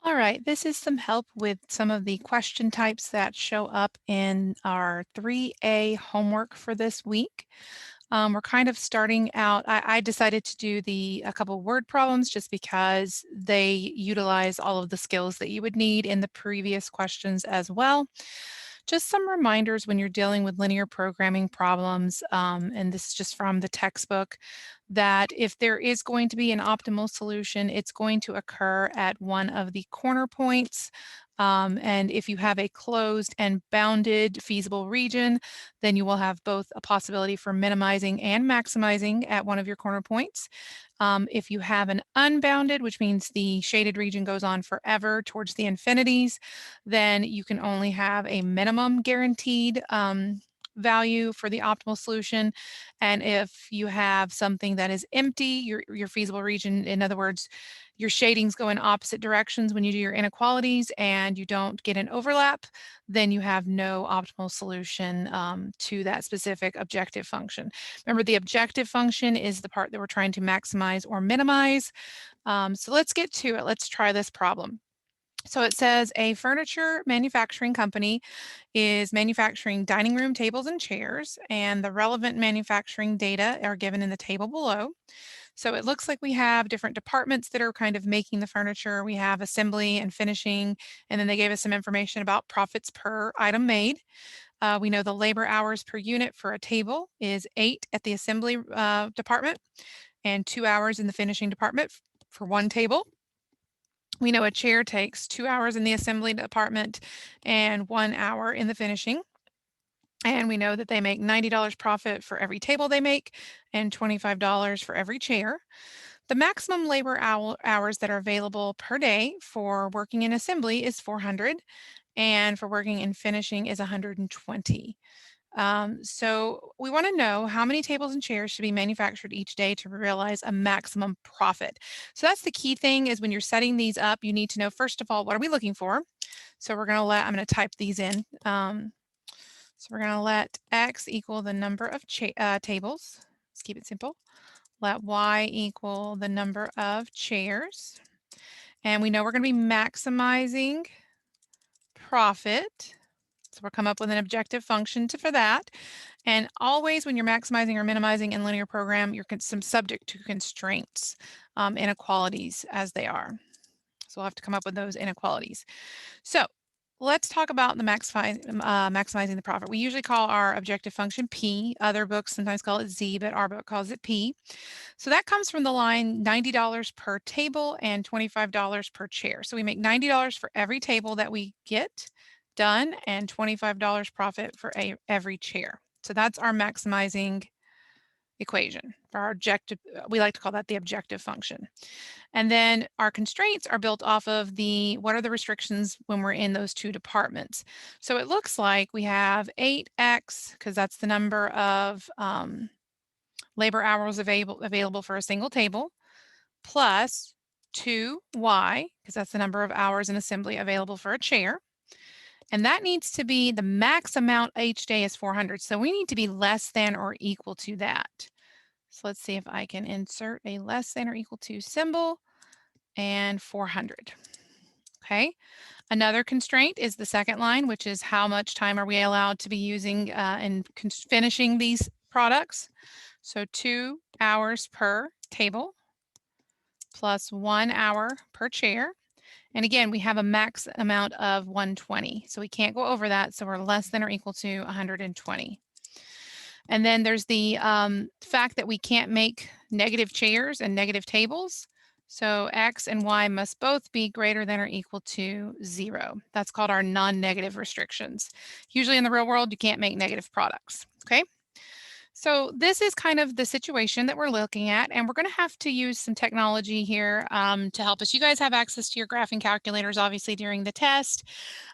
All right, this is some help with some of the question types that show up in our 3A homework for this week. We're kind of starting out. I decided to do a couple word problems just because they utilize all of the skills that you would need in the previous questions as well. Just some reminders when you're dealing with linear programming problems, and this is just from the textbook, that if there is going to be an optimal solution, it's going to occur at one of the corner points. And if you have a closed and bounded feasible region, then you will have both a possibility for minimizing and maximizing at one of your corner points. If you have an unbounded, which means the shaded region goes on forever towards the infinities, then you can only have a minimum guaranteed value for the optimal solution. And if you have something that is empty, your feasible region, in other words, your shadings go in opposite directions when you do your inequalities and you don't get an overlap, then you have no optimal solution to that specific objective function. Remember, the objective function is the part that we're trying to maximize or minimize. So let's get to it. Let's try this problem. So it says a furniture manufacturing company is manufacturing dining room tables and chairs, and the relevant manufacturing data are given in the table below. So it looks like we have different departments that are kind of making the furniture. We have assembly and finishing, and then they gave us some information about profits per item made. We know the labor hours per unit for a table is 8 at the assembly department and 2 hours in the finishing department for one table. We know a chair takes 2 hours in the assembly department and 1 hour in the finishing. And we know that they make $90 profit for every table they make and $25 for every chair. The maximum labor hours that are available per day for working in assembly is 400, and for working in finishing is 120. So we want to know how many tables and chairs should be manufactured each day to realize a maximum profit. So that's the key thing is when you're setting these up, you need to know, first of all, what are we looking for? So I'm going to type these in. So we're going to let X equal the number of tables. Let's keep it simple. Let Y equal the number of chairs. And we know we're going to be maximizing profit. So we'll come up with an objective function for that. And always when you're maximizing or minimizing in linear program, you're some subject to constraints, inequalities as they are. So we'll have to come up with those inequalities. So let's talk about the maximizing the profit. We usually call our objective function P. Other books sometimes call it Z, but our book calls it P. So that comes from the line $90 per table and $25 per chair. So we make $90 for every table that we get done and $25 profit for every chair. So that's our maximizing equation for our objective. We like to call that the objective function. And then our constraints are built off of what are the restrictions when we're in those two departments. So it looks like we have 8x, because that's the number of labor hours available for a single table, plus 2y, because that's the number of hours in assembly available for a chair. And that needs to be the max amount each day is 400. So we need to be less than or equal to that. So let's see if I can insert a less than or equal to symbol and 400. Okay. Another constraint is the second line, which is how much time are we allowed to be using and finishing these products. So 2 hours per table plus 1 hour per chair. And again, we have a max amount of 120. So we can't go over that. So we're less than or equal to 120. And then there's the fact that we can't make negative chairs and negative tables. So X and Y must both be greater than or equal to 0. That's called our non-negative restrictions. Usually in the real world, you can't make negative products. Okay. So this is kind of the situation that we're looking at, and we're going to have to use some technology here to help us. You guys have access to your graphing calculators, obviously, during the test,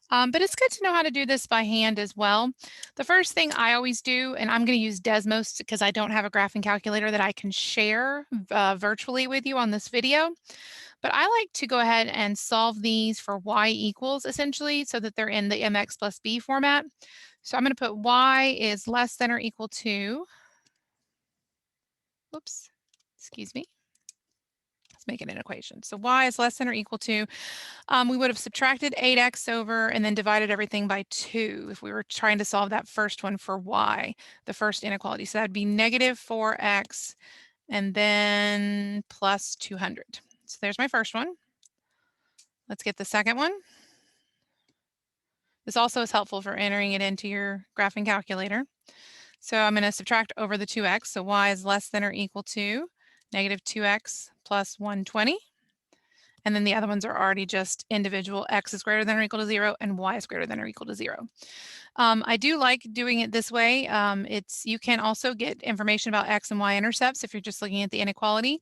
but it's good to know how to do this by hand as well. The first thing I always do, and I'm going to use Desmos because I don't have a graphing calculator that I can share virtually with you on this video, but I like to go ahead and solve these for y equals, essentially, so that they're in the mx plus b format. So I'm going to put y is less than or equal to, oops, excuse me, Let's make it an equation. So y is less than or equal to, we would have subtracted 8x over and then divided everything by 2 if we were trying to solve that first one for y, the first inequality. So that'd be negative 4x and then plus 200. So there's my first one. Let's get the second one. This also is helpful for entering it into your graphing calculator. So I'm going to subtract over the 2x. So y is less than or equal to negative 2x plus 120. And then the other ones are already just individual. X is greater than or equal to 0 and y is greater than or equal to 0. I do like doing it this way. You can also get information about x and y intercepts if you're just looking at the inequality.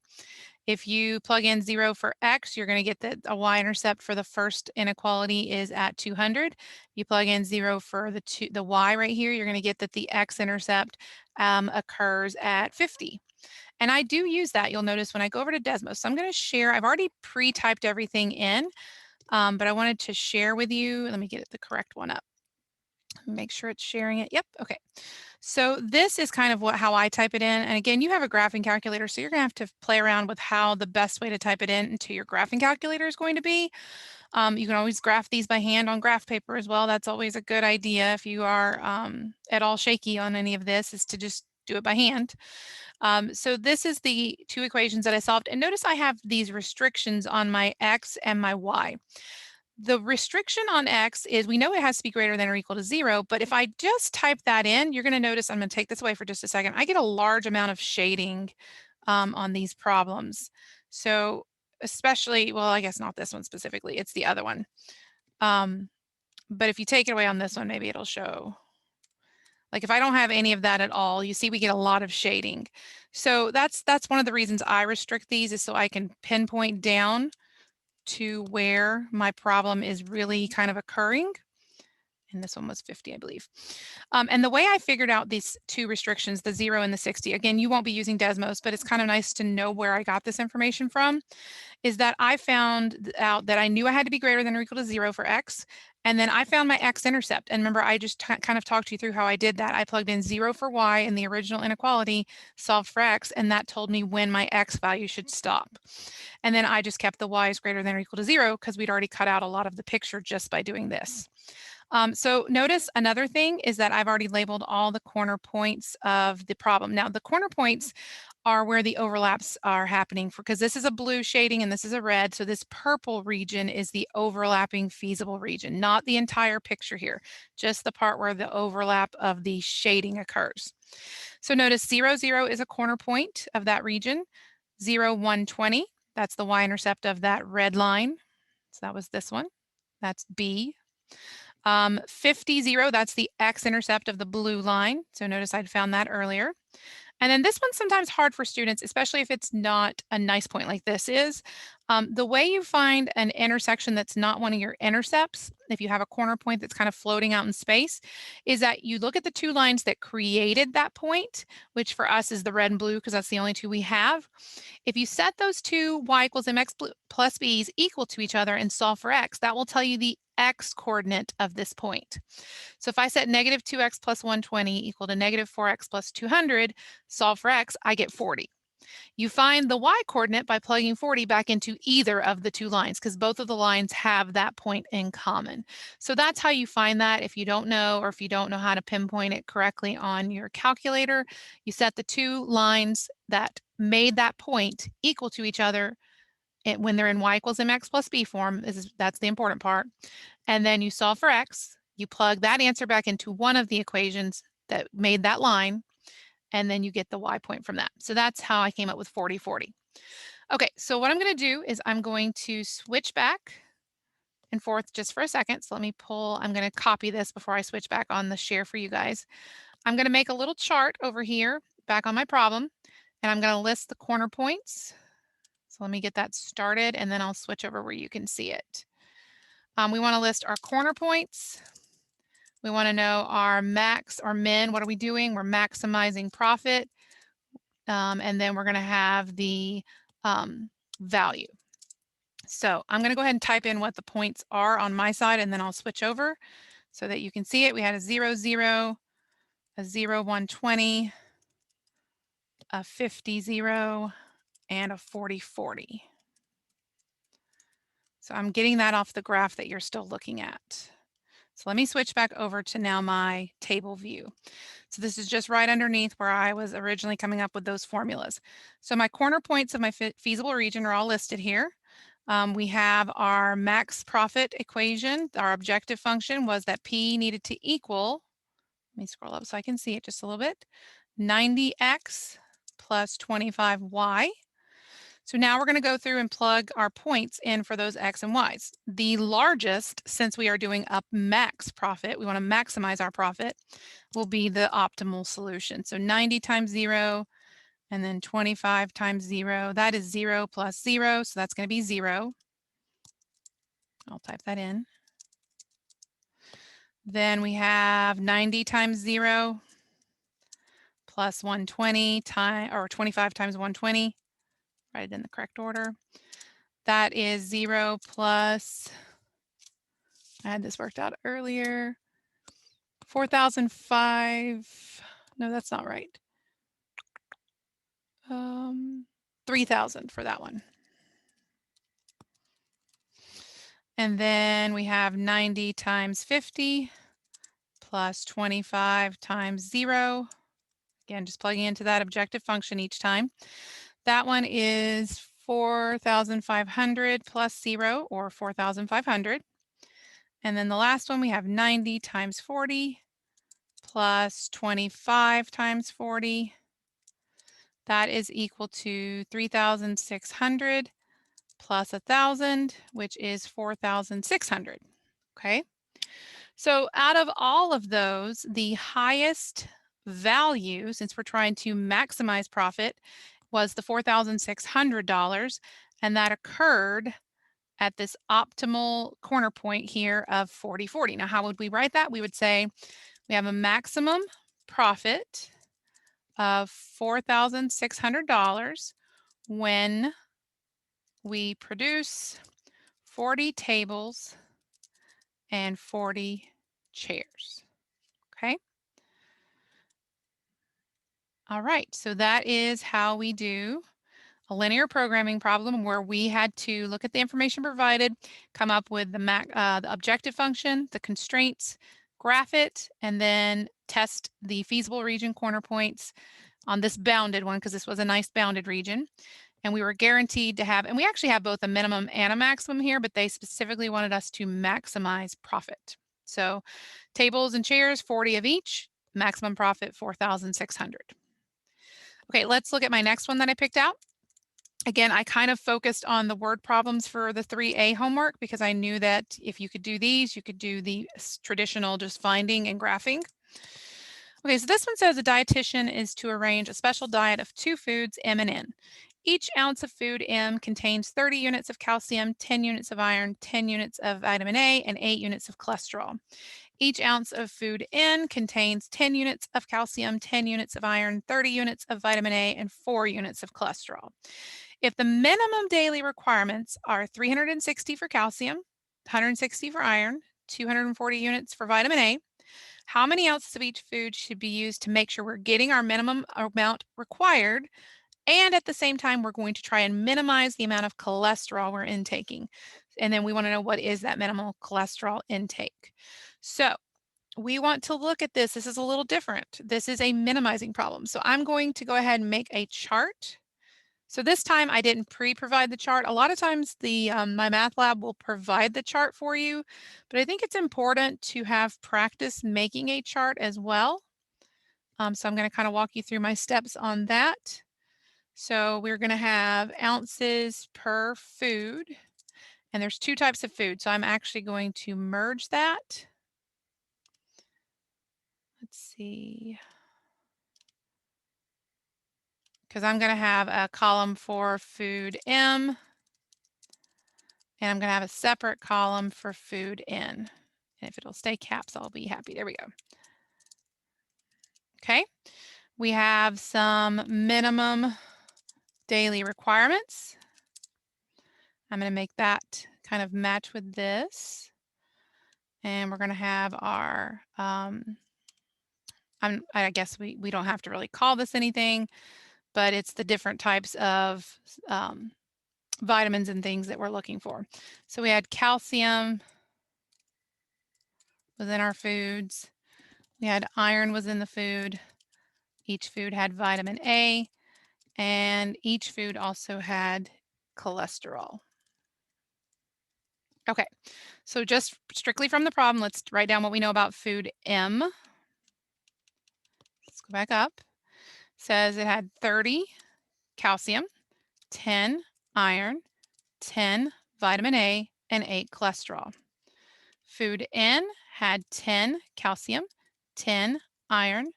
If you plug in 0 for x, you're going to get that a y-intercept for the first inequality is at 200. You plug in 0 for the y right here, you're going to get that the x-intercept occurs at 50. And I do use that, you'll notice when I go over to Desmos. So I'm going to share, I've already pre-typed everything in, but I wanted to share with you. Let me get the correct one up. Make sure it's sharing it. Yep, okay. So this is kind of how I type it in. And again, you have a graphing calculator, so you're gonna have to play around with how the best way to type it in into your graphing calculator is going to be. You can always graph these by hand on graph paper as well. That's always a good idea if you are at all shaky on any of this, is to just do it by hand. So this is the two equations that I solved. And notice I have these restrictions on my x and my y. The restriction on x is, we know it has to be greater than or equal to 0, but if I just type that in, you're going to notice, I'm going to take this away for just a second, I get a large amount of shading on these problems. So especially, well, I guess not this one specifically, it's the other one. But if you take it away on this one, maybe it'll show. Like if I don't have any of that at all, you see we get a lot of shading. So that's one of the reasons I restrict these, is so I can pinpoint down to where my problem is really kind of occurring. And this one was 50, I believe. And the way I figured out these two restrictions, the 0 and the 60, again, you won't be using Desmos, but it's kind of nice to know where I got this information from, is that I found out that I knew I had to be greater than or equal to 0 for x. And then I found my x-intercept. And remember, I just kind of talked you through how I did that. I plugged in 0 for y in the original inequality, solved for x, and that told me when my x value should stop. And then I just kept the y is greater than or equal to 0 because we'd already cut out a lot of the picture just by doing this. So notice another thing is that I've already labeled all the corner points of the problem. Now the corner points are where the overlaps are happening, because this is a blue shading and this is a red. So this purple region is the overlapping feasible region, not the entire picture here, just the part where the overlap of the shading occurs. So notice 0, 0 is a corner point of that region. 0, 120, that's the y-intercept of that red line. So that was this one. That's B. 50, 0, that's the x-intercept of the blue line. So notice I'd found that earlier. And then this one's sometimes hard for students, especially if it's not a nice point like this is. The way you find an intersection that's not one of your intercepts, if you have a corner point that's kind of floating out in space, is that you look at the two lines that created that point, which for us is the red and blue because that's the only two we have. If you set those two y equals mx plus b's equal to each other and solve for x, that will tell you the x coordinate of this point. So if I set negative 2x plus 120 equal to negative 4x plus 200, solve for x, I get 40. You find the y coordinate by plugging 40 back into either of the two lines, because both of the lines have that point in common. So that's how you find that. If you don't know, or if you don't know how to pinpoint it correctly on your calculator, you set the two lines that made that point equal to each other when they're in y equals mx plus b form. That's the important part. And then you solve for x. You plug that answer back into one of the equations that made that line, and then you get the y point from that. So that's how I came up with 40, 40. Okay, so what I'm going to do is I'm going to switch back and forth just for a second. So let me I'm going to copy this before I switch back on the share for you guys. I'm going to make a little chart over here back on my problem, and I'm going to list the corner points. So let me get that started, and then I'll switch over where you can see it. We want to list our corner points. We want to know our max or min. What are we doing? We're maximizing profit. And then we're going to have the value. So I'm going to go ahead and type in what the points are on my side, and then I'll switch over so that you can see it. We had a 0, 0, a 0, 120, a 50, 0, and a 40, 40. So I'm getting that off the graph that you're still looking at. So let me switch back over to now my table view. So this is just right underneath where I was originally coming up with those formulas. So my corner points of my feasible region are all listed here. We have our max profit equation. Our objective function was that P needed to equal, let me scroll up so I can see it just a little bit, 90x plus 25y. So now we're going to go through and plug our points in for those X and Y's. The largest, since we are doing a max profit, we want to maximize our profit, will be the optimal solution. So 90 times 0 and then 25 times 0, that is 0 plus 0, so that's going to be 0. I'll type that in. Then we have 90 times 0 plus 120 times, or 25 times 120, write it in the correct order. That is 0 plus, I had this worked out earlier, 4,005, no, that's not right. 3,000 for that one. And then we have 90 times 50 plus 25 times 0. Again, just plugging into that objective function each time. That one is 4,500 plus 0, or 4,500. And then the last one, we have 90 times 40 plus 25 times 40. That is equal to 3,600 plus 1,000, which is 4,600. Okay. So out of all of those, the highest value, since we're trying to maximize profit, was the $4,600, and that occurred at this optimal corner point here of 40/40. Now, how would we write that? We would say we have a maximum profit of $4,600 when we produce 40 tables and 40 chairs. Okay. All right. So that is how we do a linear programming problem, where we had to look at the information provided, come up with the objective function, the constraints, graph it, and then test the feasible region corner points on this bounded one, because this was a nice bounded region. And we were guaranteed to have, and we actually have both a minimum and a maximum here, but they specifically wanted us to maximize profit. So tables and chairs, 40 of each, maximum profit 4,600. Okay, let's look at my next one that I picked out. Again, I kind of focused on the word problems for the 3A homework because I knew that if you could do these, you could do the traditional just finding and graphing. Okay, so this one says a dietitian is to arrange a special diet of 2 foods, M and N. Each ounce of food M contains 30 units of calcium, 10 units of iron, 10 units of vitamin A, and 8 units of cholesterol. Each ounce of food N contains 10 units of calcium, 10 units of iron, 30 units of vitamin A, and 4 units of cholesterol. If the minimum daily requirements are 360 for calcium, 160 for iron, 240 units for vitamin A, how many ounces of each food should be used to make sure we're getting our minimum amount required? And at the same time, we're going to try and minimize the amount of cholesterol we're intaking. And then we want to know, what is that minimal cholesterol intake? So we want to look at this. This is a little different. This is a minimizing problem. So I'm going to go ahead and make a chart. So this time I didn't pre-provide the chart. A lot of times my math lab will provide the chart for you, but I think it's important to have practice making a chart as well. So I'm going to kind of walk you through my steps on that. So we're going to have ounces per food, and there's 2 types of food. So I'm actually going to merge that. Let's see. Because I'm going to have a column for food M, and I'm going to have a separate column for food N. And if it'll stay caps, I'll be happy. There we go. Okay. We have some minimum daily requirements. I'm going to make that kind of match with this. And we're going to have our, I guess we don't have to really call this anything, but it's the different types of vitamins and things that we're looking for. So we had calcium within our foods. We had iron was in the food. Each food had vitamin A, and each food also had cholesterol. Okay, so just strictly from the problem, let's write down what we know about food M. Let's go back up. Says it had 30 calcium, 10 iron, 10 vitamin A, and 8 cholesterol. Food N had 10 calcium, 10 iron,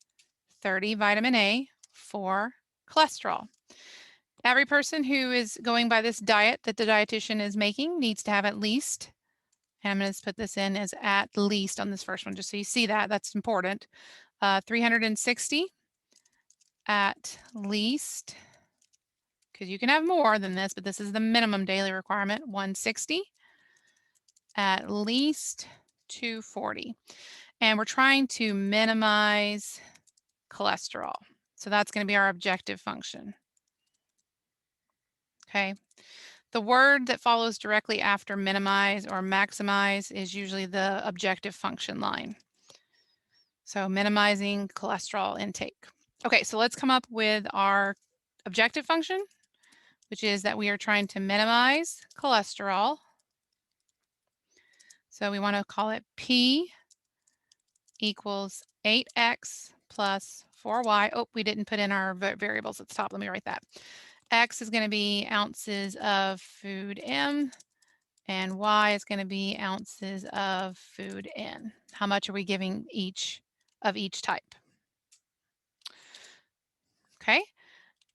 30 vitamin A, 4 cholesterol. Every person who is going by this diet that the dietitian is making needs to have at least, and I'm going to put this in as at least on this first one, just so you see that. That's important. 360 at least, because you can have more than this, but this is the minimum daily requirement, 160, at least 240. And we're trying to minimize cholesterol. So that's going to be our objective function. Okay. The word that follows directly after minimize or maximize is usually the objective function line. So minimizing cholesterol intake. Okay, so let's come up with our objective function, which is that we are trying to minimize cholesterol. So we want to call it P equals 8x plus 4y. Oh, we didn't put in our variables at the top. Let me write that. X is going to be ounces of food M, and Y is going to be ounces of food N. How much are we giving each of each type? Okay,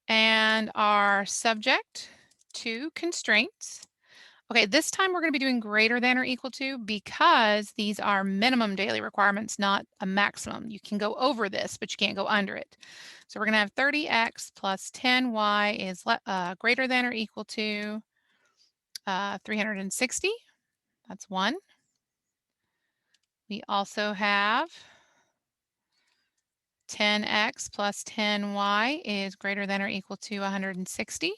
and our subject to constraints. Okay, this time we're going to be doing greater than or equal to because these are minimum daily requirements, not a maximum. You can go over this, but you can't go under it. So we're going to have 30x plus 10y is greater than or equal to 360. That's 1. We also have 10x plus 10y is greater than or equal to 160.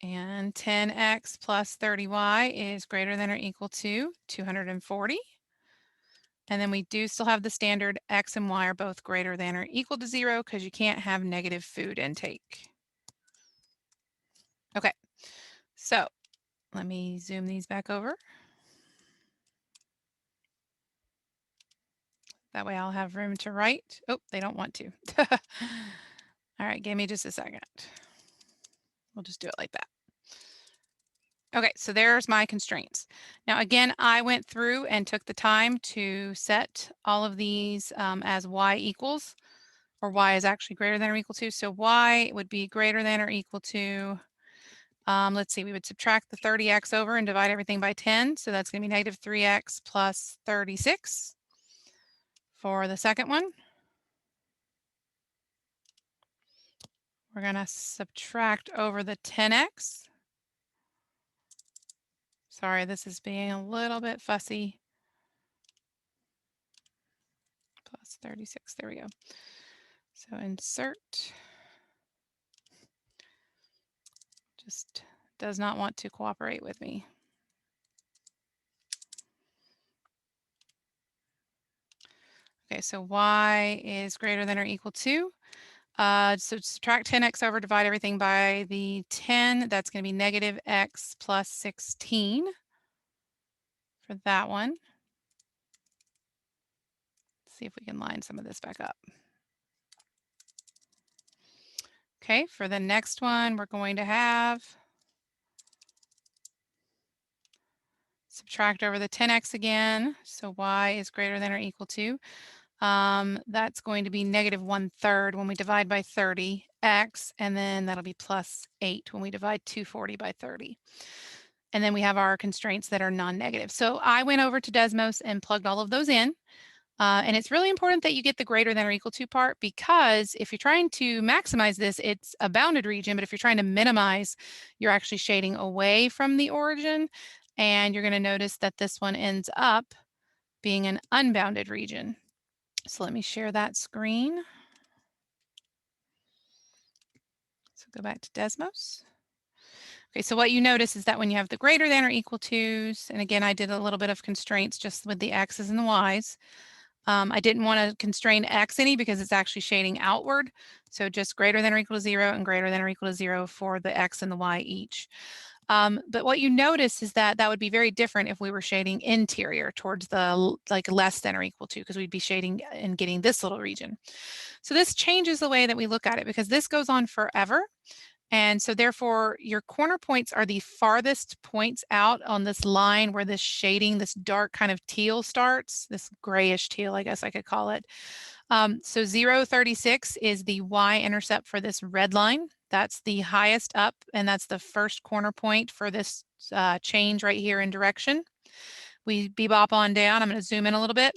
And 10x plus 30y is greater than or equal to 240. And then we do still have the standard x and y are both greater than or equal to 0 because you can't have negative food intake. Okay, so let me zoom these back over. That way I'll have room to write. Oh, they don't want to. All right, give me just a second. We'll just do it like that. Okay, so there's my constraints. Now, again, I went through and took the time to set all of these as y equals, or y is actually greater than or equal to. So y would be greater than or equal to, let's see, we would subtract the 30x over and divide everything by 10. So that's going to be negative 3x plus 36 for the second one. We're going to subtract over the 10x. Sorry, this is being a little bit fussy. Plus 36, there we go. So insert, just does not want to cooperate with me. Okay, so y is greater than or equal to, so subtract 10x over, divide everything by the 10, that's going to be negative x plus 16 for that one. Let's see if we can line some of this back up. Okay, for the next one, we're going to have subtract over the 10x again, so y is greater than or equal to. That's going to be negative 1/3 when we divide by 30x, and then that'll be plus 8 when we divide 240 by 30. And then we have our constraints that are non-negative. So I went over to Desmos and plugged all of those in. And it's really important that you get the greater than or equal to part, because if you're trying to maximize this, it's a bounded region, but if you're trying to minimize, you're actually shading away from the origin. And you're going to notice that this one ends up being an unbounded region. So let me share that screen. Go back to Desmos. Okay, so what you notice is that when you have the greater than or equal to's, and again, I did a little bit of constraints just with the x's and the y's. I didn't want to constrain x any because it's actually shading outward. So just greater than or equal to 0 and greater than or equal to 0 for the x and the y each. But what you notice is that that would be very different if we were shading interior towards the like less than or equal to, because we'd be shading and getting this little region. So this changes the way that we look at it because this goes on forever. And so therefore your corner points are the farthest points out on this line where this shading, this dark kind of teal starts, this grayish teal, I guess I could call it. So 0.36 is the y-intercept for this red line. That's the highest up, and that's the first corner point for this change right here in direction. We bebop on down. I'm going to zoom in a little bit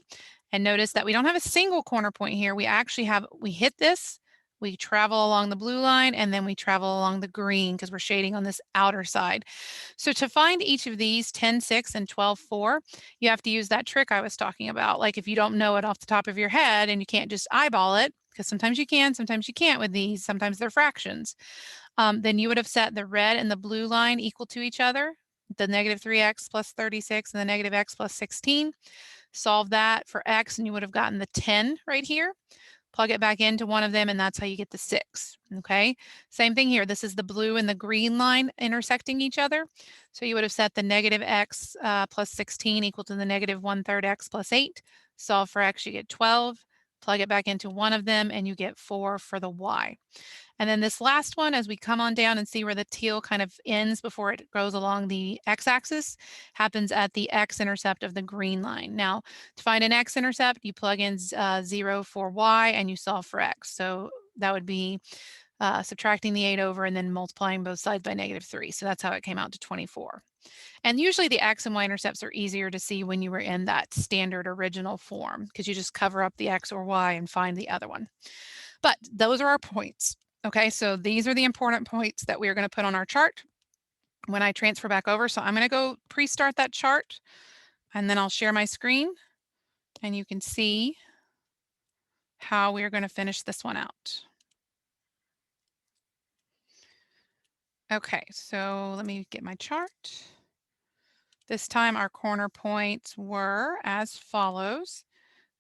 and notice that we don't have a single corner point here. We actually we hit this, we travel along the blue line, and then we travel along the green because we're shading on this outer side. So to find each of these 10.6 and 12.4, you have to use that trick I was talking about. Like if you don't know it off the top of your head and you can't just eyeball it, because sometimes you can, sometimes you can't with these, sometimes they're fractions. Then you would have set the red and the blue line equal to each other, the negative 3x plus 36 and the negative x plus 16. Solve that for x and you would have gotten the 10 right here. Plug it back into one of them and that's how you get the 6, okay? Same thing here. This is the blue and the green line intersecting each other. So you would have set the negative x plus 16 equal to the negative 1/3 x plus 8. Solve for x, you get 12. Plug it back into one of them and you get 4 for the y. And then this last one, as we come on down and see where the teal kind of ends before it goes along the x-axis, happens at the x-intercept of the green line. Now, to find an x-intercept, you plug in 0 for y and you solve for x. So that would be subtracting the 8 over and then multiplying both sides by -3. So that's how it came out to 24. And usually the x and y intercepts are easier to see when you were in that standard original form because you just cover up the x or y and find the other one. But those are our points. Okay, so these are the important points that we are going to put on our chart when I transfer back over. So I'm going to go pre-start that chart and then I'll share my screen and you can see how we're going to finish this one out. Okay, so let me get my chart. This time our corner points were as follows: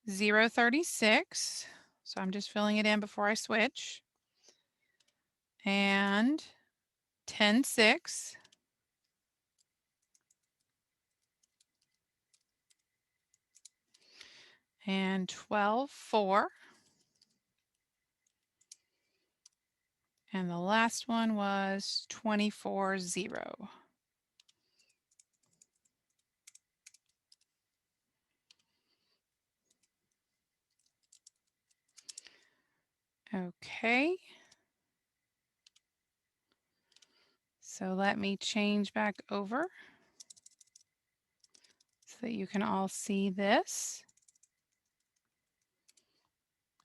0.36. So I'm just filling it in before I switch. And 10.6. And 12.4. And the last one was 24.0. Okay. So let me change back over so that you can all see this.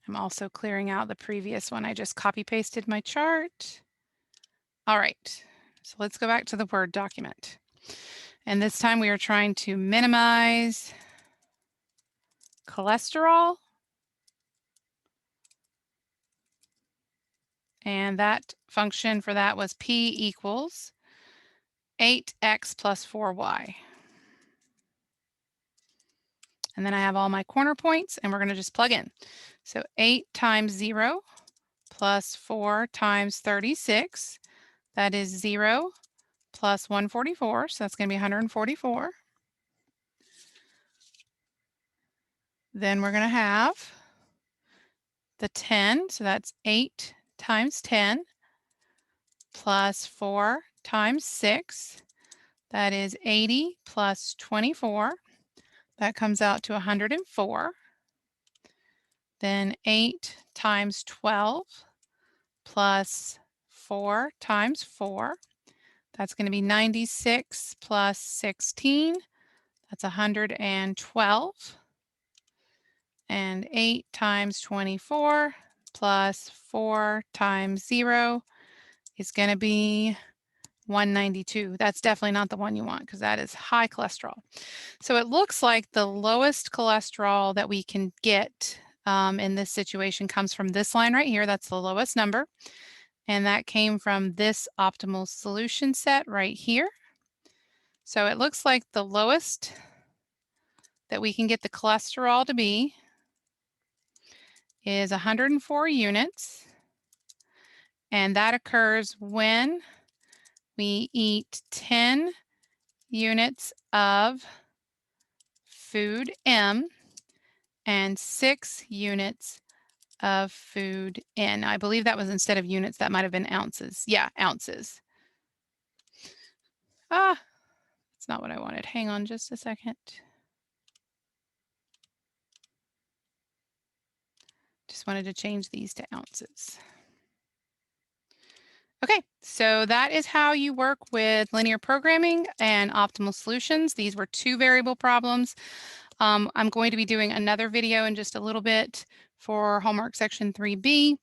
I'm also clearing out the previous one. I just copy pasted my chart. All right, so let's go back to the Word document. And this time we are trying to minimize cholesterol. And that function for that was P equals 8x plus 4y. And then I have all my corner points and we're going to just plug in. So 8 times 0 plus 4 times 36, that is 0 plus 144, so that's going to be 144. Then we're going to have the 10, so that's 8 times 10 plus 4 times 6, that is 80 plus 24, that comes out to 104. Then 8 times 12 plus 4 times 4, that's going to be 96 plus 16, that's 112. And 8 times 24 plus 4 times 0 is going to be 192. That's definitely not the one you want because that is high cholesterol. So it looks like the lowest cholesterol that we can get in this situation comes from this line right here. That's the lowest number. And that came from this optimal solution set right here. So it looks like the lowest that we can get the cholesterol to be is 104 units. And that occurs when we eat 10 units of food M and 6 units of food N. I believe that was instead of units, that might have been ounces. Yeah, ounces. Ah, that's not what I wanted. Hang on just a second. Just wanted to change these to ounces. Okay, so that is how you work with linear programming and optimal solutions. These were 2 variable problems. I'm going to be doing another video in just a little bit for homework section 3B,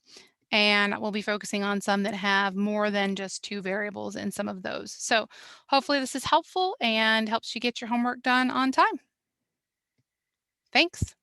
and we'll be focusing on some that have more than just 2 variables in some of those. So hopefully this is helpful and helps you get your homework done on time. Thanks.